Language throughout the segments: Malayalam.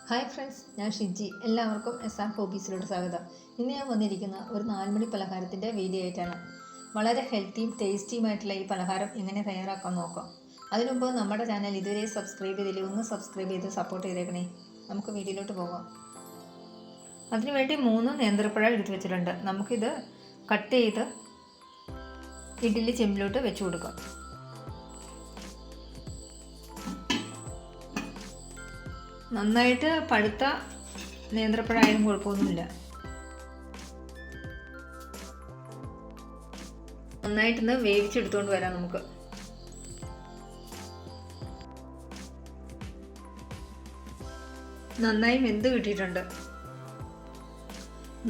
ഹായ് ഫ്രണ്ട്സ്, ഞാൻ ഷിജി. എല്ലാവർക്കും SR ഹോബീസിലോട്ട് സ്വാഗതം. ഇന്ന് ഞാൻ വന്നിരിക്കുന്ന ഒരു 4 മണി പലഹാരത്തിൻ്റെ വീഡിയോ ആയിട്ടാണ്. വളരെ ഹെൽത്തിയും ടേസ്റ്റിയുമായിട്ടുള്ള ഈ പലഹാരം എങ്ങനെ തയ്യാറാക്കാൻ നോക്കാം. അതിനുമുമ്പ് നമ്മുടെ ചാനൽ ഇതുവരെ സബ്സ്ക്രൈബ് ചെയ്തില്ല, ഒന്ന് സബ്സ്ക്രൈബ് ചെയ്ത് സപ്പോർട്ട് ചെയ്തേക്കണേ. നമുക്ക് വീഡിയോയിലോട്ട് പോകാം. അതിനുവേണ്ടി 3 നേന്ത്രപ്പഴം എടുത്ത് വെച്ചിട്ടുണ്ട്. നമുക്കിത് കട്ട് ചെയ്ത് ഇഡ്ഡലി ചെമ്പിലോട്ട് വെച്ച് കൊടുക്കാം. നന്നായിട്ട് പഴുത്ത നേന്ത്രപ്പഴമായാലും കുഴപ്പമൊന്നുമില്ല. നന്നായിട്ടൊന്ന് വേവിച്ചെടുത്തുകൊണ്ട് വരാം. നമുക്ക് നന്നായി വെന്ത് കിട്ടിയിട്ടുണ്ട്.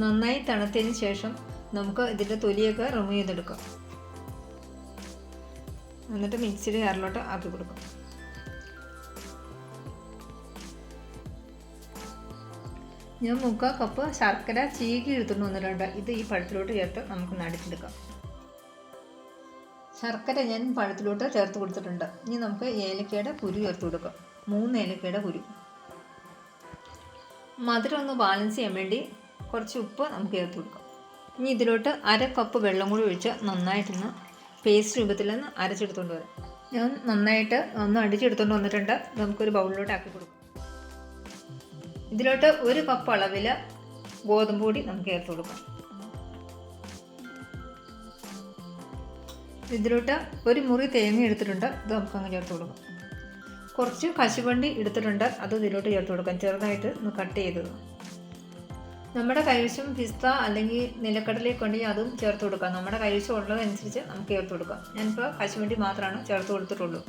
നന്നായി തണുത്തതിന് ശേഷം നമുക്ക് ഇതിൻ്റെ തൊലിയൊക്കെ റിമൂവ് ചെയ്തെടുക്കാം. എന്നിട്ട് മിക്സിയുടെ ജാറിലോട്ട് ആക്കി കൊടുക്കാം. ഞാൻ 3/4 കപ്പ് ശർക്കര ചീകി എടുത്തുകൊണ്ട് വന്നിട്ടുണ്ട്. ഇത് ഈ പഴത്തിലോട്ട് ചേർത്ത് നമുക്ക് നടിച്ചെടുക്കാം. ശർക്കര ഞാൻ പഴത്തിലോട്ട് ചേർത്ത് കൊടുത്തിട്ടുണ്ട്. ഇനി നമുക്ക് ഏലക്കയുടെ കുരു ചേർത്ത് കൊടുക്കാം. 3 ഏലക്കയുടെ കുരു. മധുരം ഒന്ന് ബാലൻസ് ചെയ്യാൻ വേണ്ടി കുറച്ച് ഉപ്പ് നമുക്ക് ചേർത്ത് കൊടുക്കാം. ഇനി ഇതിലോട്ട് 1/2 കപ്പ് വെള്ളം കൂടി ഒഴിച്ച് നന്നായിട്ടൊന്ന് പേസ്റ്റ് രൂപത്തിലൊന്ന് അരച്ചെടുത്തുകൊണ്ട് വരാം. ഞാൻ നന്നായിട്ട് ഒന്ന് അടിച്ചെടുത്തുകൊണ്ട് വന്നിട്ടുണ്ട്. നമുക്കൊരു ബൗളിലോട്ട് ആക്കി കൊടുക്കാം. ഇതിലോട്ട് 1 കപ്പ് അളവിൽ ഗോതമ്പ് പൊടി നമുക്ക് ചേർത്ത് കൊടുക്കാം. ഇതിലോട്ട് 1 മുറി തേങ്ങ എടുത്തിട്ടുണ്ട്. ഇത് നമുക്ക് അങ്ങ് ചേർത്ത് കൊടുക്കാം. കുറച്ച് കശുവണ്ടി എടുത്തിട്ടുണ്ട്. അത് ഇതിലോട്ട് ചേർത്ത് കൊടുക്കാം. ചെറുതായിട്ട് ഒന്ന് കട്ട് ചെയ്തത്. നമ്മുടെ കൈവശം പിസ്ത അല്ലെങ്കിൽ നിലക്കടലയൊക്കെ ഉണ്ടെങ്കിൽ അതും ചേർത്ത് കൊടുക്കാം. നമ്മുടെ കൈവശം ഉള്ളതനുസരിച്ച് നമുക്ക് ചേർത്ത് കൊടുക്കാം. ഞാനിപ്പോൾ കശുവണ്ടി മാത്രമാണ് ചേർത്ത് കൊടുത്തിട്ടുള്ളൂ.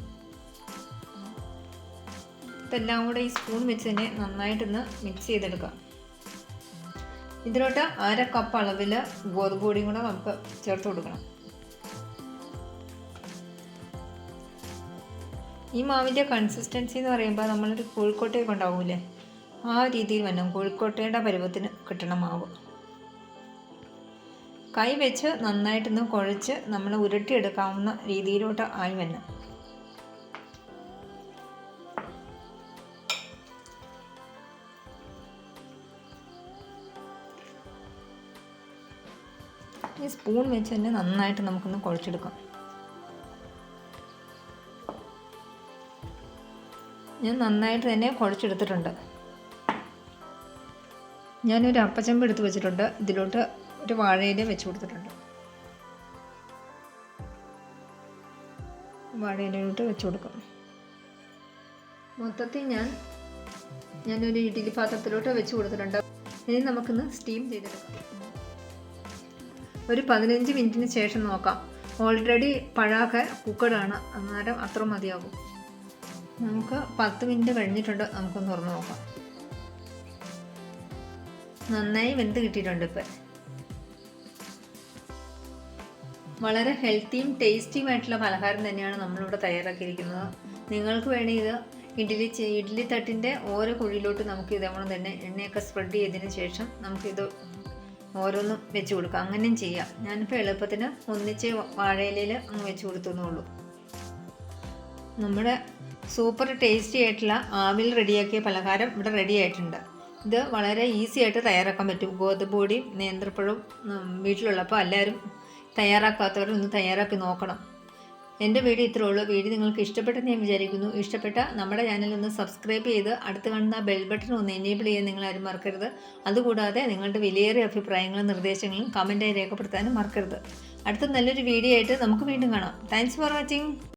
ഇതെല്ലാം കൂടെ ഈ സ്പൂൺ വെച്ച് തന്നെ നന്നായിട്ടൊന്ന് മിക്സ് ചെയ്തെടുക്കാം. ഇതിലോട്ട് 1/2 കപ്പ് അളവിൽ ഗോതമ്പ് പൊടിയും കൂടെ നമുക്ക് ചേർത്ത് കൊടുക്കണം. ഈ മാവിൻ്റെ കൺസിസ്റ്റൻസി എന്ന് പറയുമ്പോൾ നമ്മളൊരു കോഴിക്കോട്ടയൊക്കെ ഉണ്ടാവില്ലേ, ആ രീതിയിൽ വേണം. കോഴിക്കോട്ടയുടെ പരുവത്തിന് കിട്ടണം മാവ്. കൈ വെച്ച് നന്നായിട്ടൊന്ന് കുഴച്ച് നമ്മൾ ഉരുട്ടിയെടുക്കാവുന്ന രീതിയിലോട്ട് ആയി വരണം. ഈ സ്പൂൺ വെച്ച് തന്നെ നന്നായിട്ട് നമുക്കൊന്ന് കുഴച്ചെടുക്കാം. ഞാൻ നന്നായിട്ട് തന്നെ കുഴച്ചെടുത്തിട്ടുണ്ട്. ഞാനൊരു അപ്പച്ചമ്പ് എടുത്ത് വെച്ചിട്ടുണ്ട്. ഇതിലോട്ട് ഒരു വാഴയില വെച്ച് കൊടുത്തിട്ടുണ്ട്. വാഴയിലോട്ട് വെച്ച് കൊടുക്കാം. മൊത്തത്തിൽ ഞാനൊരു ഇഡ്ഡലി പാത്രത്തിലോട്ട് വെച്ച് കൊടുത്തിട്ടുണ്ട്. ഇനി നമുക്കൊന്ന് സ്റ്റീം ചെയ്തെടുക്കാം. ഒരു 15 മിനിറ്റിന് ശേഷം നോക്കാം. ഓൾറെഡി പഴമൊക്കെ കുക്കഡാണ്, അന്നേരം അത്ര മതിയാകും. നമുക്ക് 10 മിനിറ്റ് കഴിഞ്ഞിട്ടുണ്ട്. നമുക്കൊന്ന് തുറന്ന് നോക്കാം. നന്നായി വെന്ത് കിട്ടിയിട്ടുണ്ട്. ഇപ്പം വളരെ ഹെൽത്തിയും ടേസ്റ്റിയുമായിട്ടുള്ള പലഹാരം തന്നെയാണ് നമ്മളിവിടെ തയ്യാറാക്കിയിരിക്കുന്നത്. നിങ്ങൾക്ക് വേണമെങ്കിൽ ഇത് ഇഡ്ഡലി തട്ടിൻ്റെ ഓരോ കുഴിയിലോട്ട് നമുക്ക് ഇതേപോലെ തന്നെ എണ്ണയൊക്കെ സ്പ്രെഡ് ചെയ്തതിന് ശേഷം നമുക്കിത് ഓരോന്നും വെച്ച് കൊടുക്കാം. അങ്ങനെയും ചെയ്യാം. ഞാനിപ്പോൾ എളുപ്പത്തിന് ഒന്നിച്ച് വാഴയിലയിൽ അങ്ങ് വെച്ച് കൊടുത്തുന്നുള്ളൂ. നമ്മുടെ സൂപ്പർ ടേസ്റ്റി ആയിട്ടുള്ള ആവിൽ റെഡിയാക്കിയ പലഹാരം ഇവിടെ റെഡി ആയിട്ടുണ്ട്. ഇത് വളരെ ഈസി ആയിട്ട് തയ്യാറാക്കാൻ പറ്റും. ഗോതമ്പ് പൊടിയും നേന്ത്രപ്പഴവും വീട്ടിലുള്ളപ്പോൾ എല്ലാവരും തയ്യാറാക്കാത്തവരൊന്ന് തയ്യാറാക്കി നോക്കണം. എൻ്റെ വീഡിയോ ഇത്രേ ഉള്ളൂ. വീഡിയോ നിങ്ങൾക്ക് ഇഷ്ടപ്പെട്ടെന്ന് ഞാൻ വിചാരിക്കുന്നു. ഇഷ്ടപ്പെട്ട നമ്മുടെ ചാനലൊന്ന് സബ്സ്ക്രൈബ് ചെയ്ത് അടുത്ത് കാണുന്ന ബെൽ ബട്ടൺ ഒന്ന് എനേബിൾ ചെയ്യാൻ നിങ്ങളാരും മറക്കരുത്. അതുകൂടാതെ നിങ്ങളുടെ വിലയേറിയ അഭിപ്രായങ്ങളും നിർദ്ദേശങ്ങളും കമൻറ്റായി രേഖപ്പെടുത്താനും മറക്കരുത്. അടുത്ത നല്ലൊരു വീഡിയോ ആയിട്ട് നമുക്ക് വീണ്ടും കാണാം. Thanks for watching.